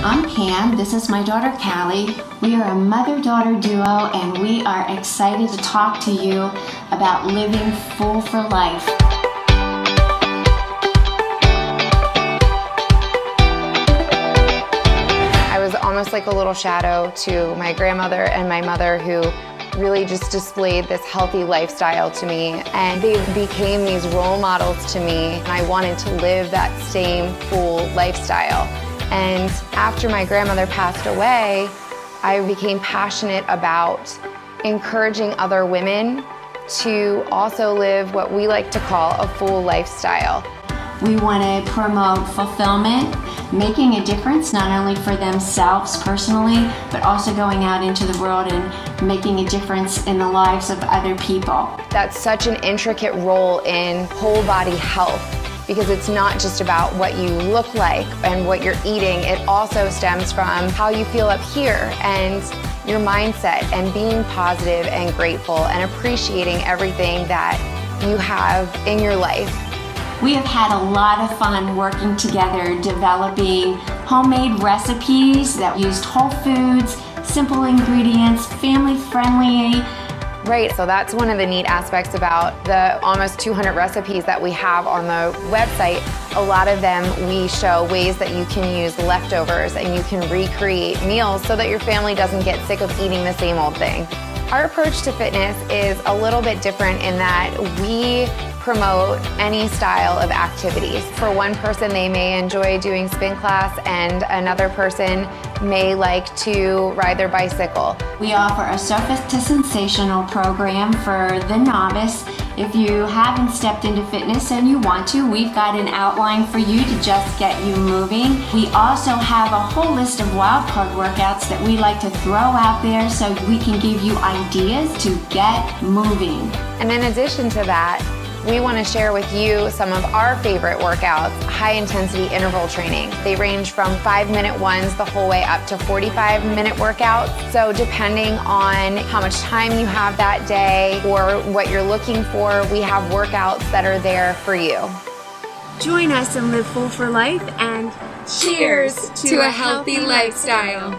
I'm Pam, this is my daughter Callie. We are a mother-daughter duo and we are excited to talk to you about living full for life. I was almost like a little shadow to my grandmother and my mother, who really just displayed this healthy lifestyle to me, and they became these role models to me. I wanted to live that same full lifestyle. And after my grandmother passed away, I became passionate about encouraging other women to also live what we like to call a full lifestyle. We want to promote fulfillment, making a difference not only for themselves personally, but also going out into the world and making a difference in the lives of other people. That's such an intricate role in whole body health, because it's not just about what you look like and what you're eating. It also stems from how you feel up here and your mindset, and being positive and grateful and appreciating everything that you have in your life. We have had a lot of fun working together, developing homemade recipes that used whole foods, simple ingredients, family-friendly. Right, so that's one of the neat aspects about the almost 200 recipes that we have on the website. A lot of them we show ways that you can use leftovers and you can recreate meals so that your family doesn't get sick of eating the same old thing. Our approach to fitness is a little bit different in that we promote any style of activities. For one person, they may enjoy doing spin class, and another person may like to ride their bicycle. We offer a surface to sensational program for the novice. If you haven't stepped into fitness and you want to, we've got an outline for you to just get you moving. We also have a whole list of wild card workouts that we like to throw out there so we can give you ideas to get moving. And in addition to that, we want to share with you some of our favorite workouts, high-intensity interval training. They range from 5-minute ones the whole way up to 45-minute workouts. So depending on how much time you have that day or what you're looking for, we have workouts that are there for you. Join us and live full for life, and cheers to a healthy lifestyle.